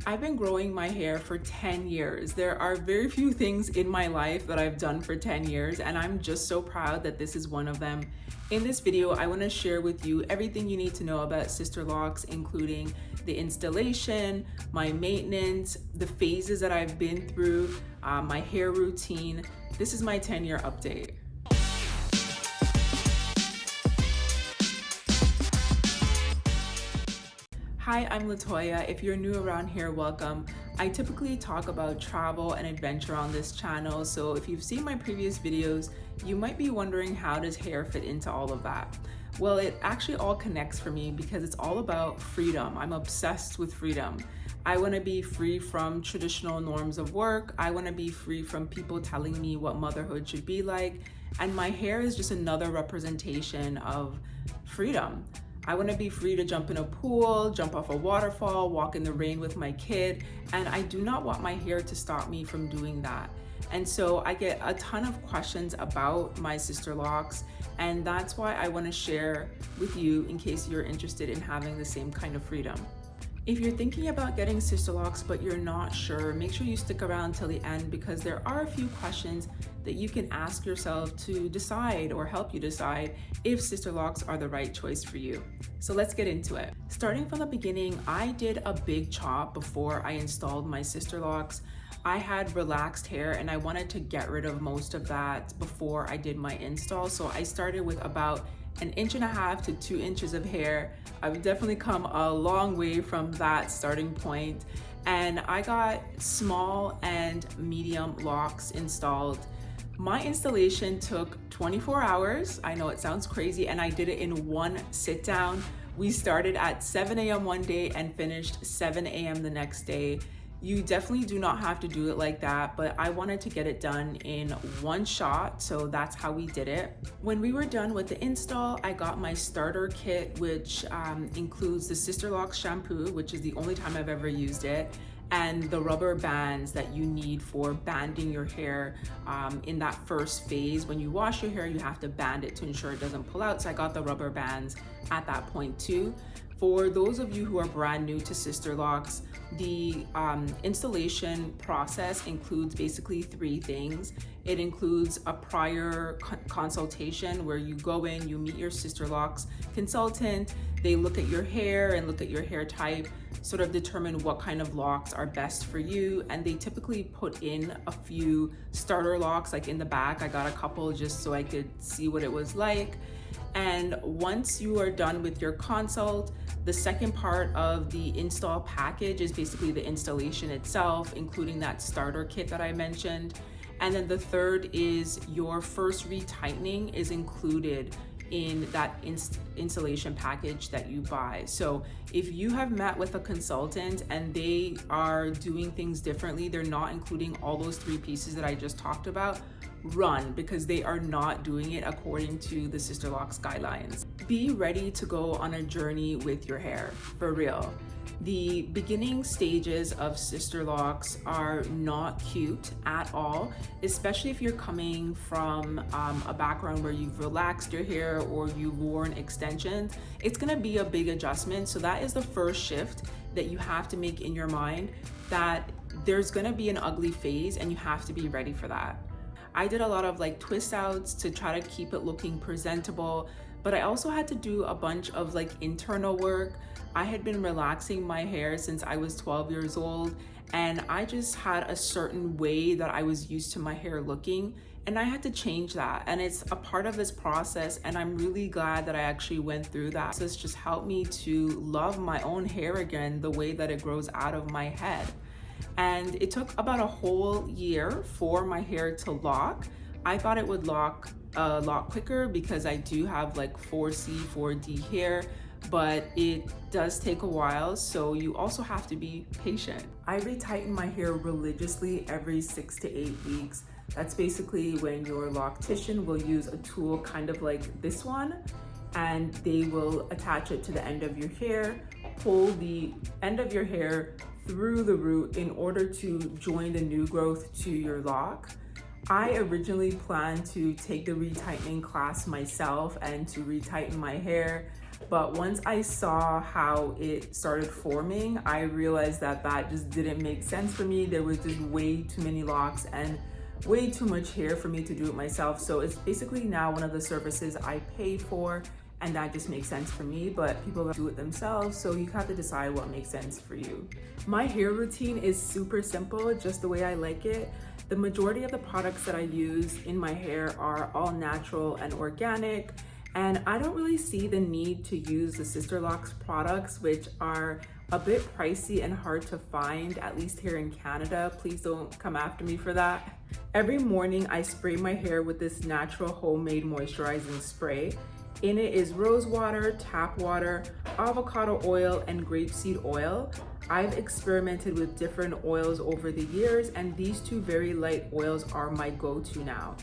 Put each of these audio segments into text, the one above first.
I've been growing my hair for 10 years. There are very few things in my life that I've done for 10 years, and I'm just so proud that this is one of them. In this video, I want to share with you everything you need to know about Sisterlocks, including the installation, my maintenance, the phases that I've been through, my hair routine. This is my 10-year update. Hi, I'm Latoya. If you're new around here, welcome. I typically talk about travel and adventure on this channel, so if you've seen my previous videos, you might be wondering, how does hair fit into all of that? Well, it actually all connects for me because it's all about freedom. I'm obsessed with freedom. I want to be free from traditional norms of work. I want to be free from people telling me what motherhood should be like, and my hair is just another representation of freedom. I want to be free to jump in a pool, jump off a waterfall, walk in the rain with my kid, and I do not want my hair to stop me from doing that. And so I get a ton of questions about my Sisterlocks, and that's why I want to share with you in case you're interested in having the same kind of freedom. If you're thinking about getting Sisterlocks but you're not sure, make sure you stick around till the end because there are a few questions that you can ask yourself to decide or help you decide if Sisterlocks are the right choice for you. So let's get into it. Starting from the beginning, I did a big chop before I installed my Sisterlocks. I had relaxed hair and I wanted to get rid of most of that before I did my install. So I started with about 1.5 to 2 inches of hair. I've definitely come a long way from that starting point. And I got small and medium locks installed. My installation took 24 hours. I know it sounds crazy, and I did it in one sit down. We started at 7 a.m. one day and finished 7 a.m. the next day. You definitely do not have to do it like that, but I wanted to get it done in one shot, so that's how we did it. When we were done with the install, I got my starter kit, which includes the Sisterlocks shampoo, which is the only time I've ever used it, and the rubber bands that you need for banding your hair in that first phase. When you wash your hair, you have to band it to ensure it doesn't pull out, so I got the rubber bands at that point too. For those of you who are brand new to Sisterlocks, the installation process includes basically 3 things. It includes a prior consultation where you go in, you meet your Sisterlocks consultant, they look at your hair and look at your hair type, sort of determine what kind of locks are best for you, and they typically put in a few starter locks, like in the back. I got a couple just so I could see what it was like. And once you are done with your consult, the second part of the install package is basically the installation itself, including that starter kit that I mentioned. And then the third is your first retightening is included in that installation package that you buy. So if you have met with a consultant and they are doing things differently, they're not including all those 3 pieces that I just talked about, run, because they are not doing it according to the Sisterlocks guidelines. Be ready to go on a journey with your hair, for real. The beginning stages of Sisterlocks are not cute at all, especially if you're coming from a background where you've relaxed your hair or you've worn extensions. It's gonna be a big adjustment. So that is the first shift that you have to make in your mind, that there's gonna be an ugly phase and you have to be ready for that. I did a lot of like twist outs to try to keep it looking presentable, but I also had to do a bunch of like internal work. I had been relaxing my hair since I was 12 years old, and I just had a certain way that I was used to my hair looking, and I had to change that. And it's a part of this process, and I'm really glad that I actually went through that. So it's just helped me to love my own hair again, the way that it grows out of my head. And it took about a whole year for my hair to lock. I thought it would lock a lot quicker because I do have like 4C, 4D hair, but it does take a while, so you also have to be patient. I retighten my hair religiously every 6 to 8 weeks. That's basically when your loctician will use a tool kind of like this one, and they will attach it to the end of your hair, pull the end of your hair through the root in order to join the new growth to your lock. I originally planned to take the retightening class myself and to retighten my hair. But once I saw how it started forming, I realized that that just didn't make sense for me. There was just way too many locks and way too much hair for me to do it myself. So it's basically now one of the services I pay for, and that just makes sense for me, but people do it themselves, so you have to decide what makes sense for you. My hair routine is super simple, just the way I like it. The majority of the products that I use in my hair are all natural and organic, and I don't really see the need to use the Sisterlocks products, which are a bit pricey and hard to find, at least here in Canada. Please don't come after me for that. Every morning I spray my hair with this natural homemade moisturizing spray. In it is rose water, tap water, avocado oil, and grapeseed oil. I've experimented with different oils over the years, and these two very light oils are my go-to now.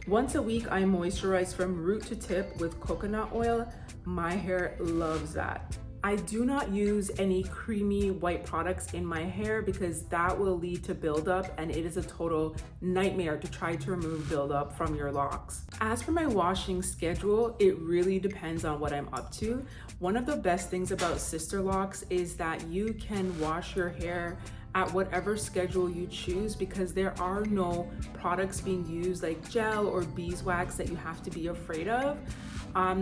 Once a week, I moisturize from root to tip with coconut oil. My hair loves that. I do not use any creamy white products in my hair because that will lead to buildup, and it is a total nightmare to try to remove buildup from your locks. As for my washing schedule, it really depends on what I'm up to. One of the best things about Sisterlocks is that you can wash your hair at whatever schedule you choose because there are no products being used like gel or beeswax that you have to be afraid of.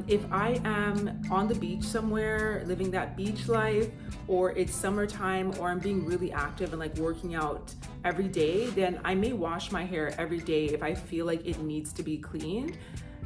If I am on the beach somewhere living that beach life, or it's summertime, or I'm being really active and like working out every day, then I may wash my hair every day if I feel like it needs to be cleaned.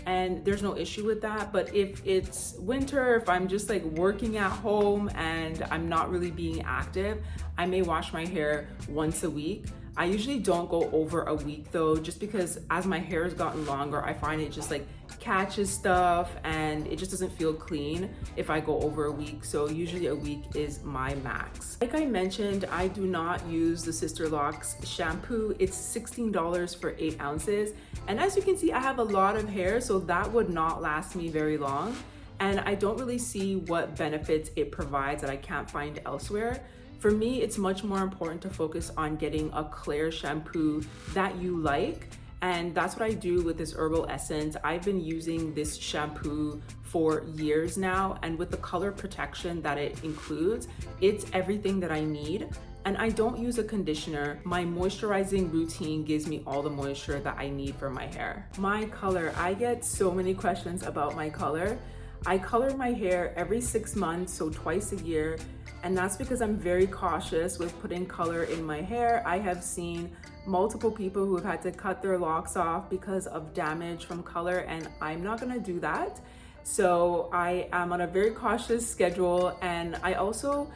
And there's no issue with that. But if it's winter, if I'm just like working at home and I'm not really being active, I may wash my hair once a week. I usually don't go over a week though, just because as my hair has gotten longer, I find it just like catches stuff and it just doesn't feel clean if I go over a week. So usually a week is my max. Like I mentioned, I do not use the Sisterlocks shampoo. It's $16 for 8 ounces. And as you can see, I have a lot of hair, so that would not last me very long. And I don't really see what benefits it provides that I can't find elsewhere. For me, it's much more important to focus on getting a clear shampoo that you like. And that's what I do with this herbal essence. I've been using this shampoo for years now, and with the color protection that it includes, it's everything that I need. And I don't use a conditioner. My moisturizing routine gives me all the moisture that I need for my hair. My color, I get so many questions about my color. I color my hair every 6 months, so twice a year. And that's because I'm very cautious with putting color in my hair. I have seen multiple people who have had to cut their locks off because of damage from color, and I'm not gonna do that. So I am on a very cautious schedule, and I also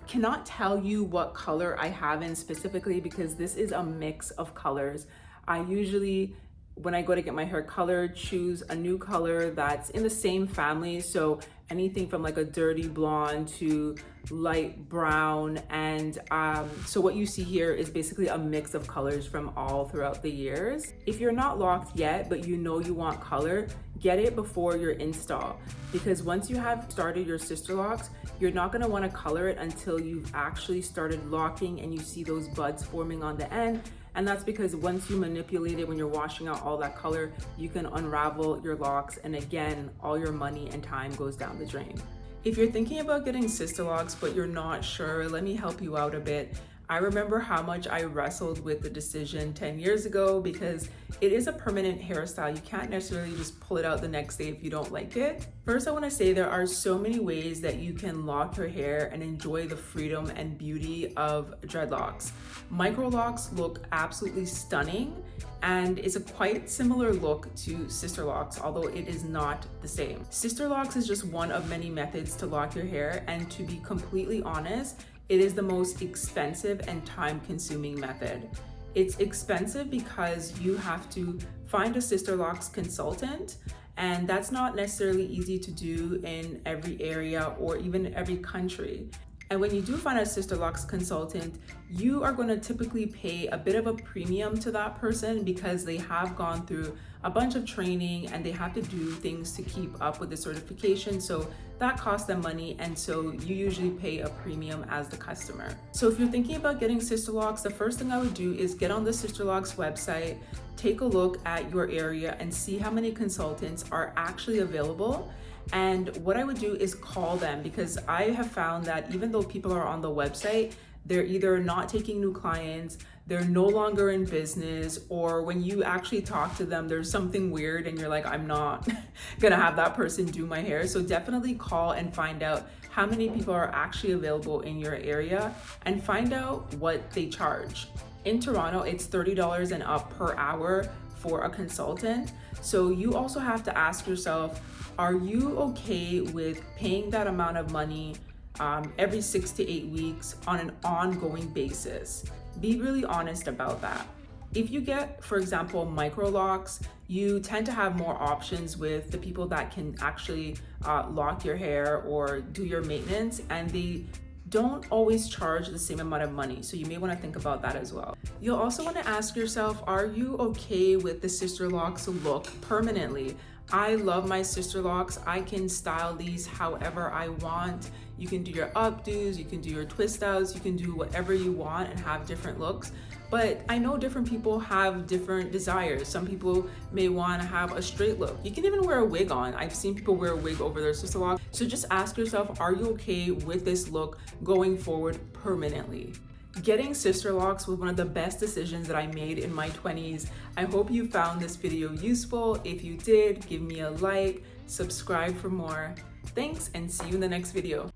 cannot tell you what color I have in specifically because this is a mix of colors. I usually, when I go to get my hair colored, choose a new color that's in the same family. So anything from like a dirty blonde to light brown. And so what you see here is basically a mix of colors from all throughout the years. If you're not locked yet, but you know you want color, get it before your install. Because once you have started your Sisterlocks, you're not gonna wanna color it until you've actually started locking and you see those buds forming on the end. And that's because once you manipulate it, when you're washing out all that color, you can unravel your locks, and again, all your money and time goes down the drain. If you're thinking about getting Sisterlocks but you're not sure, let me help you out a bit. I remember how much I wrestled with the decision 10 years ago because it is a permanent hairstyle. You can't necessarily just pull it out the next day if you don't like it. First, I want to say there are so many ways that you can lock your hair and enjoy the freedom and beauty of dreadlocks. Micro locks look absolutely stunning, and it's a quite similar look to Sisterlocks, although it is not the same. Sisterlocks is just one of many methods to lock your hair, and to be completely honest, it is the most expensive and time-consuming method. It's expensive because you have to find a Sisterlocks consultant, and that's not necessarily easy to do in every area or even every country. And when you do find a Sisterlocks consultant, you are going to typically pay a bit of a premium to that person because they have gone through a bunch of training and they have to do things to keep up with the certification. So that costs them money, and so you usually pay a premium as the customer. So if you're thinking about getting Sisterlocks, the first thing I would do is get on the Sisterlocks website, take a look at your area and see how many consultants are actually available. And what I would do is call them, because I have found that even though people are on the website, they're either not taking new clients, they're no longer in business, or when you actually talk to them, there's something weird and you're like, I'm not gonna have that person do my hair. So definitely call and find out how many people are actually available in your area and find out what they charge. In Toronto, it's $30 and up per hour for a consultant. So you also have to ask yourself, are you okay with paying that amount of money every 6 to 8 weeks on an ongoing basis? Be really honest about that. If you get, for example, micro locks, you tend to have more options with the people that can actually lock your hair or do your maintenance, and they don't always charge the same amount of money. So you may want to think about that as well. You'll also want to ask yourself, are you okay with the Sisterlocks look permanently? I love my Sisterlocks. I can style these however I want. You can do your updos, you can do your twist outs, you can do whatever you want and have different looks. But I know different people have different desires. Some people may want to have a straight look. You can even wear a wig on. I've seen people wear a wig over their Sisterlocks. So just ask yourself, are you okay with this look going forward permanently? Getting Sisterlocks was one of the best decisions that I made in my 20s. I hope you found this video useful. If you did, give me a like, subscribe for more. Thanks, and see you in the next video.